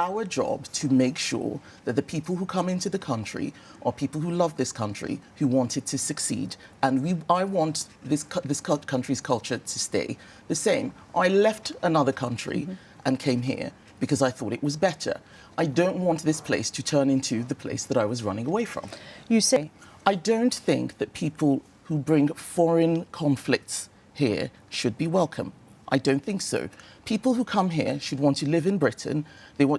our job to make sure that the people who come into the country are people who love this country, who want it to succeed. And I want this country's culture to stay the same. I left another country and came here because I thought it was better. I don't want this place to turn into the place that I was running away from. You say? I don't think that people who bring foreign conflicts here should be welcome. I don't think so. People who come here should want to live in Britain,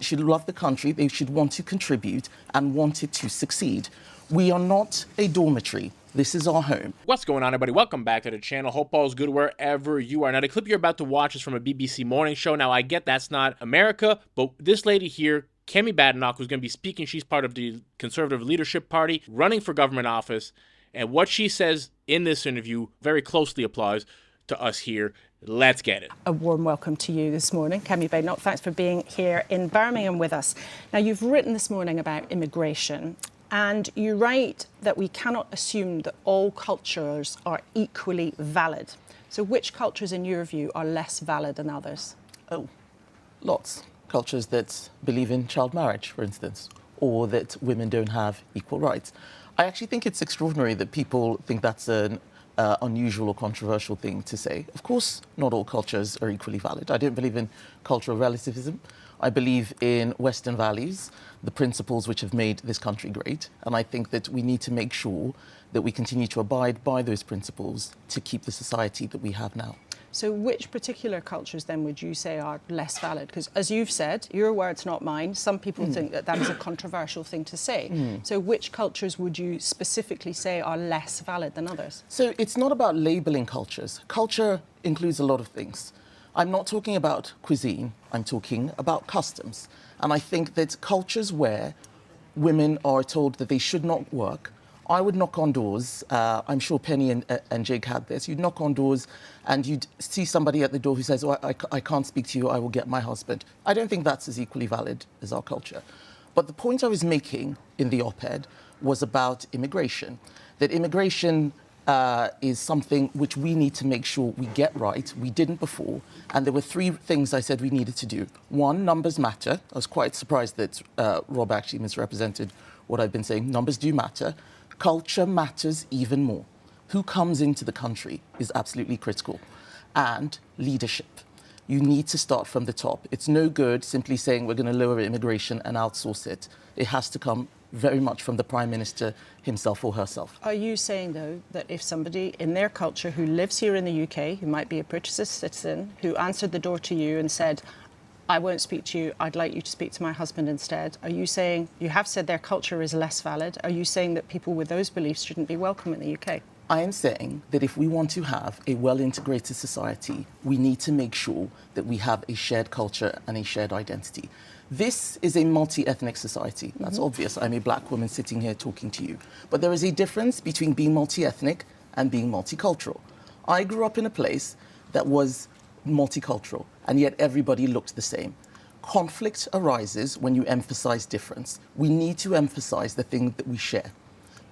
should love the country, they should want to contribute and want it to succeed. We are not a dormitory. This is our home. What's going on, everybody? Welcome back to the channel. Hope all's good wherever you are. Now, the clip you're about to watch is from a BBC morning show. Now, I get that's not America, but this lady here, Kemi Badenoch, who's going to be speaking, she's part of the Conservative Leadership Party, running for government office, and what she says in this interview very closely applies to us here. Let's get it. A warm welcome to you this morning, Kemi Badenoch. Thanks for being here in Birmingham with us. Now, you've written this morning about immigration, and you write that we cannot assume that all cultures are equally valid. So which cultures, in your view, are less valid than others? Oh, lots. Cultures that believe in child marriage, for instance, or that women don't have equal rights. I actually think it's extraordinary that people think that's an unusual or controversial thing to say. Of course, not all cultures are equally valid. I don't believe in cultural relativism. I believe in Western values, the principles which have made this country great. And I think that we need to make sure that we continue to abide by those principles to keep the society that we have now. So which particular cultures then would you say are less valid? Because as you've said, your words, not mine, some people think that that is a controversial thing to say. So which cultures would you specifically say are less valid than others? So it's not about labeling cultures. Culture includes a lot of things. I'm not talking about cuisine, I'm talking about customs. And I think that cultures where women are told that they should not work, I would knock on doors. I'm sure Penny and Jake had this. You'd knock on doors and you'd see somebody at the door who says, oh, I can't speak to you, I will get my husband. I don't think that's as equally valid as our culture. But the point I was making in the op-ed was about immigration, that immigration is something which we need to make sure we get right. We didn't before. And there were three things I said we needed to do. One, numbers matter. I was quite surprised that Rob actually misrepresented what I've been saying. Numbers do matter. Culture matters even more. Who comes into the country is absolutely critical. And leadership. You need to start from the top. It's no good simply saying we're going to lower immigration and outsource it. It has to come very much from the Prime Minister himself or herself. Are you saying, though, that if somebody in their culture who lives here in the UK, who might be a British citizen, who answered the door to you and said, I won't speak to you, I'd like you to speak to my husband instead. Are you saying, you have said their culture is less valid, are you saying that people with those beliefs shouldn't be welcome in the UK? I am saying that if we want to have a well-integrated society, we need to make sure that we have a shared culture and a shared identity. This is a multi-ethnic society. That's obvious. I'm a black woman sitting here talking to you. But there is a difference between being multi-ethnic and being multicultural. I grew up in a place that was multicultural, and yet everybody looked the same. Conflict arises when you emphasize difference. We need to emphasize the thing that we share.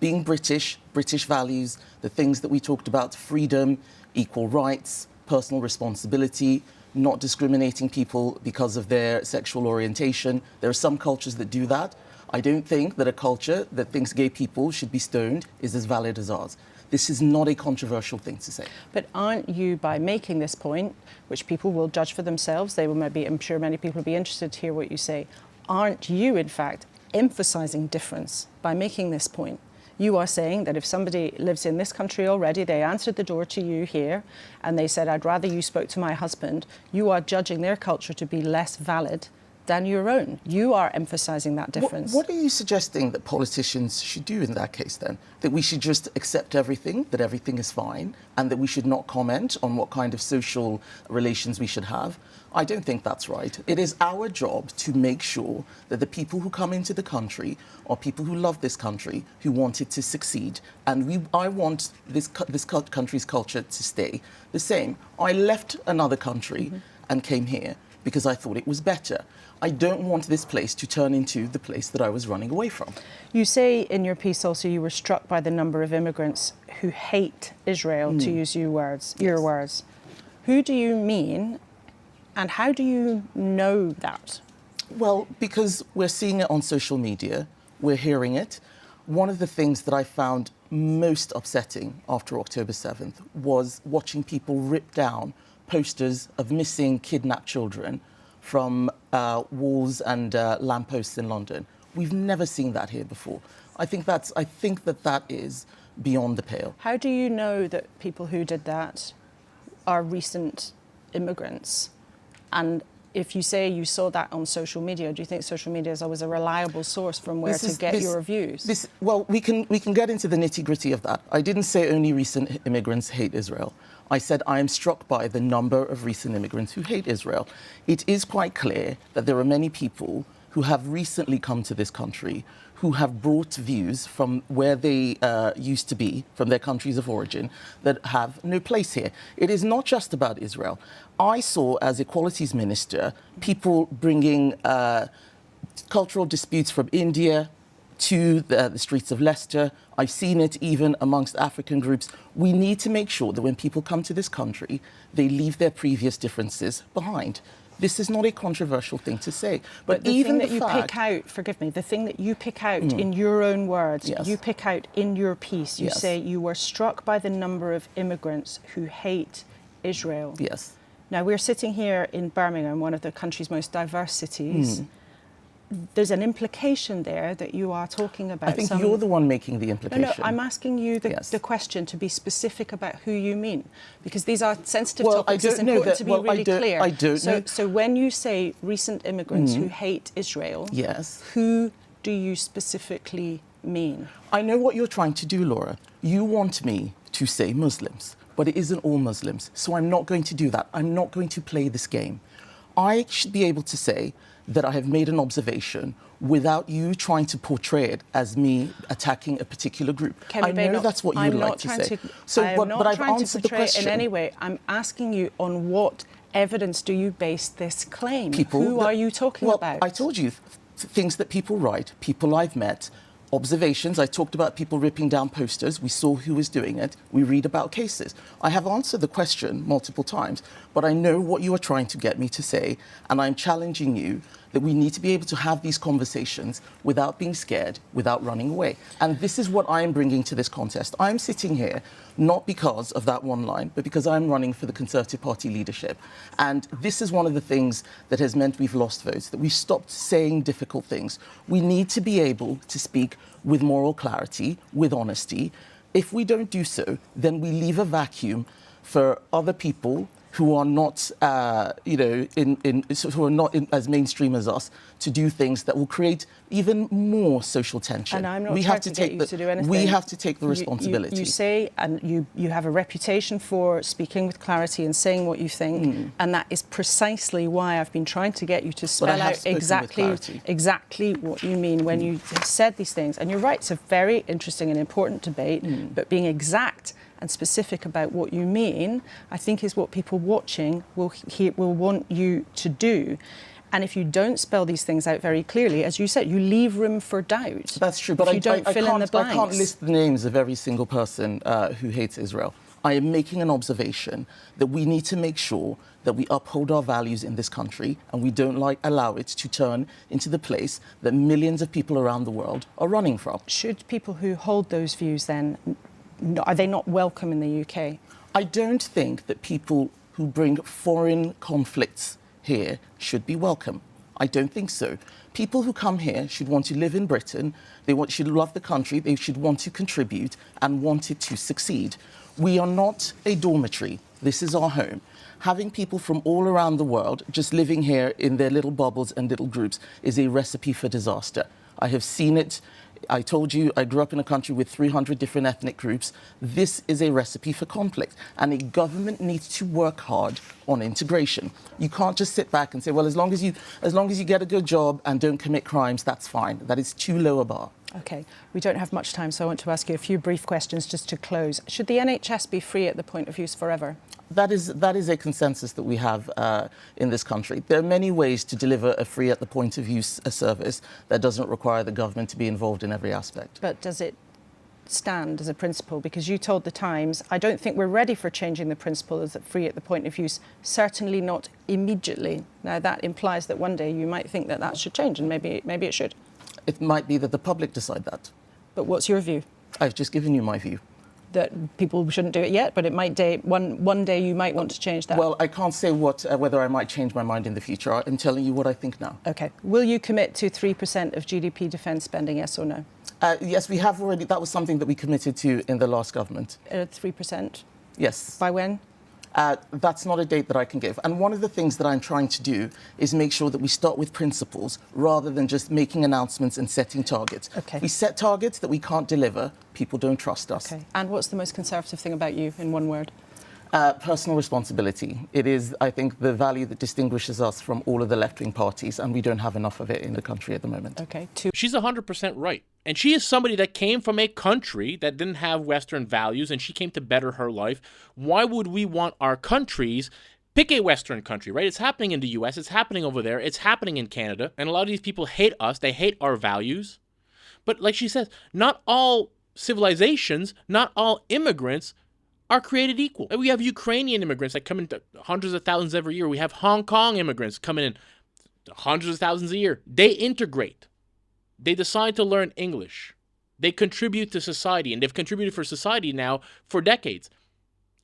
Being British, British values, the things that we talked about, freedom, equal rights, personal responsibility, not discriminating people because of their sexual orientation. There are some cultures that do that. I don't think that a culture that thinks gay people should be stoned is as valid as ours. This is not a controversial thing to say. But aren't you, by making this point, which people will judge for themselves, they will maybe, I'm sure many people will be interested to hear what you say, aren't you, in fact, emphasising difference by making this point? You are saying that if somebody lives in this country already, they answered the door to you here, and they said, I'd rather you spoke to my husband, you are judging their culture to be less valid than your own. You are emphasising that difference. What are you suggesting that politicians should do in that case then? That we should just accept everything, that everything is fine, and that we should not comment on what kind of social relations we should have? I don't think that's right. It is our job to make sure that the people who come into the country are people who love this country, who want it to succeed. And I want this country's culture to stay the same. I left another country and came here because I thought it was better. I don't want this place to turn into the place that I was running away from. You say in your piece also you were struck by the number of immigrants who hate Israel, to use your words. Who do you mean, and how do you know that? Well, because we're seeing it on social media, we're hearing it. One of the things that I found most upsetting after October 7th was watching people rip down posters of missing, kidnapped children from walls and lampposts in London. We've never seen that here before. I think that is beyond the pale. How do you know that people who did that are recent immigrants? And if you say you saw that on social media, do you think social media is always a reliable source from where to get your views? Well, we can get into the nitty-gritty of that. I didn't say only recent immigrants hate Israel. I said I am struck by the number of recent immigrants who hate Israel. It is quite clear that there are many people who have recently come to this country who have brought views from where they used to be, from their countries of origin, that have no place here. It is not just about Israel. I saw, as Equalities Minister, people bringing cultural disputes from India to the streets of Leicester. I've seen it even amongst African groups. We need to make sure that when people come to this country, they leave their previous differences behind. This is not a controversial thing to say. But the even thing that you pick out, forgive me, the thing that you pick out in your own words, Yes. you pick out in your piece, you Yes. say you were struck by the number of immigrants who hate Israel. Yes. Now, we're sitting here in Birmingham, one of the country's most diverse cities. There's an implication there that you are talking about. I think you're the one making the implication. No, I'm asking you the question to be specific about who you mean, because these are sensitive topics. It's important to be really clear. I don't know. So when you say recent immigrants who hate Israel, Yes. who do you specifically mean? I know what you're trying to do, Laura. You want me to say Muslims, but it isn't all Muslims. So I'm not going to do that. I'm not going to play this game. I should be able to say that I have made an observation without you trying to portray it as me attacking a particular group. Kemi I know Badenoch, that's what you'd like to say. I'm not I've trying to answered the portray it question. in any way. I'm asking you, on what evidence do you base this claim? People who are you talking about? I told you things that people write, people I've met, observations. I talked about people ripping down posters. We saw who was doing it. We read about cases. I have answered the question multiple times, but I know what you are trying to get me to say, and I'm challenging you that we need to be able to have these conversations without being scared, without running away. And this is what I am bringing to this contest. I'm sitting here not because of that one line, but because I'm running for the Conservative Party leadership. And this is one of the things that has meant we've lost votes, that we've stopped saying difficult things. We need to be able to speak with moral clarity, with honesty. If we don't do so, then we leave a vacuum for other people who are not, who are not as mainstream as us, to do things that will create even more social tension. And I'm not trying to get you to do anything. We have to take the responsibility. You say, and you have a reputation for speaking with clarity and saying what you think, and that is precisely why I've been trying to get you to spell out exactly what you mean when you have said these things. And you're right, it's a very interesting and important debate, but being exact and specific about what you mean, I think, is what people watching will want you to do. And if you don't spell these things out very clearly, as you said, you leave room for doubt. That's true, but I can't list the names of every single person who hates Israel. I am making an observation that we need to make sure that we uphold our values in this country and we don't allow it to turn into the place that millions of people around the world are running from. Should people who hold those views then, are they not welcome in the UK? I don't think that people who bring foreign conflicts here should be welcome. I don't think so. People who come here should want to live in Britain, should love the country, they should want to contribute and want it to succeed. We are not a dormitory. This is our home. Having people from all around the world just living here in their little bubbles and little groups is a recipe for disaster. I have seen it. I told you I grew up in a country with 300 different ethnic groups. This is a recipe for conflict, and a government needs to work hard on integration. You can't just sit back and say, well, as long as you get a good job and don't commit crimes, that's fine. That is too low a bar. OK, we don't have much time, so I want to ask you a few brief questions just to close. Should the NHS be free at the point of use forever? That is a consensus that we have in this country. There are many ways to deliver a free at the point of use service that doesn't require the government to be involved in every aspect. But does it stand as a principle? Because you told the Times, I don't think we're ready for changing the principle as free at the point of use, certainly not immediately. Now that implies that one day you might think that that should change, and maybe it should. It might be that the public decide that. But what's your view? I've just given you my view. That people shouldn't do it yet, but it might one day you might want to change that. Well, I can't say whether I might change my mind in the future. I'm telling you what I think now. Okay. Will you commit to 3% of GDP defence spending, yes or no? Yes, we have already. That was something that we committed to in the last government. 3%? Yes. By when? That's not a date that I can give. And one of the things that I'm trying to do is make sure that we start with principles rather than just making announcements and setting targets. Okay. We set targets that we can't deliver, people don't trust us. Okay. And what's the most conservative thing about you, in one word? Personal responsibility. It is, I think, the value that distinguishes us from all of the left-wing parties, and we don't have enough of it in the country at the moment. Okay. She's 100% right. And she is somebody that came from a country that didn't have Western values, and she came to better her life. Why would we want our countries... Pick a Western country, right? It's happening in the US, it's happening over there, it's happening in Canada, and a lot of these people hate us, they hate our values. But like she says, not all civilizations, not all immigrants are created equal. We have Ukrainian immigrants that come in hundreds of thousands every year. We have Hong Kong immigrants coming in hundreds of thousands a year. They integrate. They decide to learn English. They contribute to society, and they've contributed for society now for decades.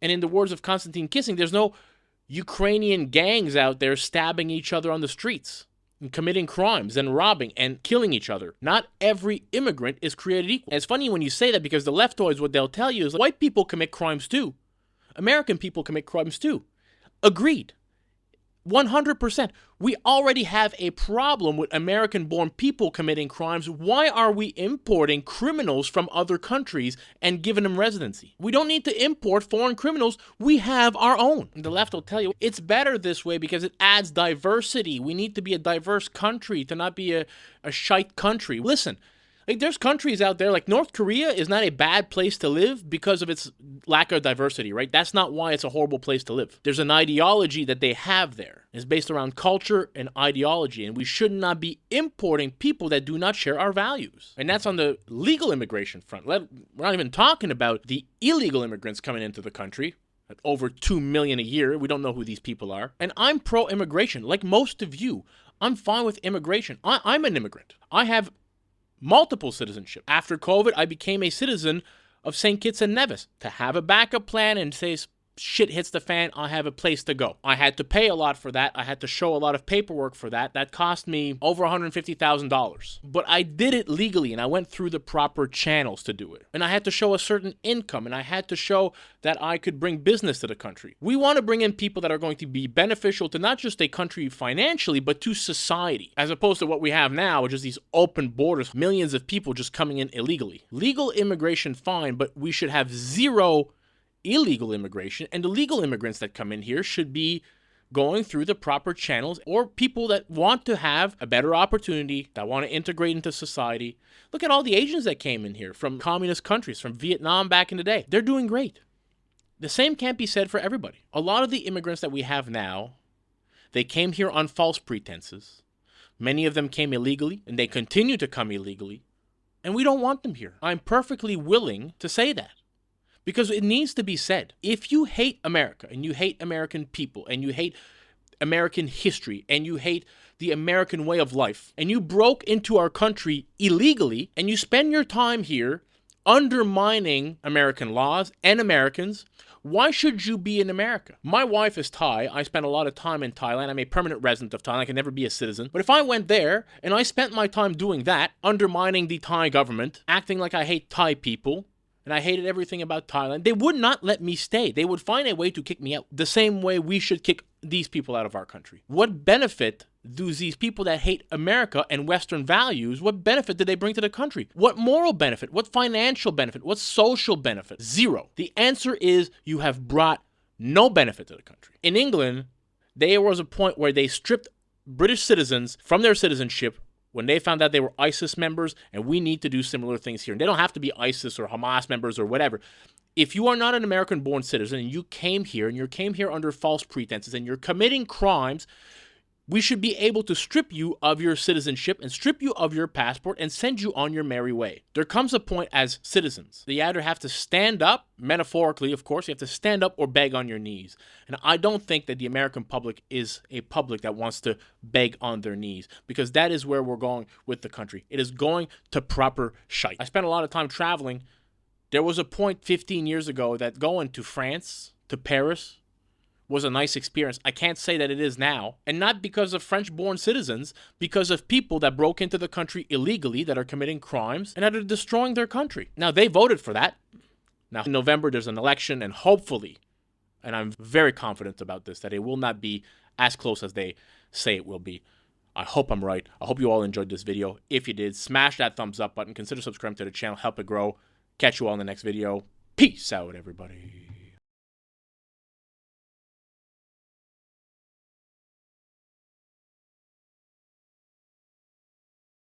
And in the words of Konstantin Kissing, there's no Ukrainian gangs out there stabbing each other on the streets and committing crimes and robbing and killing each other. Not every immigrant is created equal. And it's funny when you say that, because the leftoids, what they'll tell you is, like, white people commit crimes too. American people commit crimes too. Agreed. 100%. We already have a problem with American-born people committing crimes. Why are we importing criminals from other countries and giving them residency? We don't need to import foreign criminals. We have our own. The left will tell you it's better this way because it adds diversity. We need to be a diverse country to not be a shite country. Listen, like, there's countries out there, like North Korea is not a bad place to live because of its lack of diversity, right? That's not why it's a horrible place to live. There's an ideology that they have there. It's based around culture and ideology, and we should not be importing people that do not share our values. And that's on the legal immigration front. We're not even talking about the illegal immigrants coming into the country. Over 2 million a year. We don't know who these people are. And I'm pro-immigration, like most of you. I'm fine with immigration. I'm an immigrant. I have multiple citizenship. After COVID, I became a citizen of St. Kitts and Nevis to have a backup plan and say shit hits the fan, I have a place to go. I had to pay a lot for that. I had to show a lot of paperwork for that. That cost me over $150,000. But I did it legally, and I went through the proper channels to do it. And I had to show a certain income, and I had to show that I could bring business to the country. We want to bring in people that are going to be beneficial to not just a country financially, but to society, as opposed to what we have now, which is these open borders, millions of people just coming in illegally. Legal immigration, fine, but we should have zero illegal immigration, and the legal immigrants that come in here should be going through the proper channels, or people that want to have a better opportunity, that want to integrate into society. Look at all the Asians that came in here from communist countries, from Vietnam back in the day. They're doing great. The same can't be said for everybody. A lot of the immigrants that we have now, they came here on false pretenses. Many of them came illegally, and they continue to come illegally, and we don't want them here. I'm perfectly willing to say that. Because it needs to be said. If you hate America, and you hate American people, and you hate American history, and you hate the American way of life, and you broke into our country illegally, and you spend your time here undermining American laws and Americans, why should you be in America? My wife is Thai. I spent a lot of time in Thailand. I'm a permanent resident of Thailand. I can never be a citizen. But if I went there and I spent my time doing that, undermining the Thai government, acting like I hate Thai people, and I hated everything about Thailand, they would not let me stay. They would find a way to kick me out, the same way we should kick these people out of our country. What benefit do these people that hate America and Western values, what benefit did they bring to the country? What moral benefit? What financial benefit? What social benefit? Zero. The answer is you have brought no benefit to the country. In England, there was a point where they stripped British citizens from their citizenship when they found out they were ISIS members, and we need to do similar things here. And they don't have to be ISIS or Hamas members or whatever. If you are not an American-born citizen and you came here, and you came here under false pretenses, and you're committing crimes, we should be able to strip you of your citizenship and strip you of your passport and send you on your merry way. There comes a point as citizens that you either have to stand up, metaphorically, of course, you have to stand up or beg on your knees. And I don't think that the American public is a public that wants to beg on their knees, because that is where we're going with the country. It is going to proper shite. I spent a lot of time traveling. There was a point 15 years ago that going to France, to Paris, was a nice experience. I can't say that it is now. And not because of French-born citizens, because of people that broke into the country illegally, that are committing crimes, and that are destroying their country. Now, they voted for that. Now, in November, there's an election, and hopefully, and I'm very confident about this, that it will not be as close as they say it will be. I hope I'm right. I hope you all enjoyed this video. If you did, smash that thumbs up button. Consider subscribing to the channel. Help it grow. Catch you all in the next video. Peace out, everybody.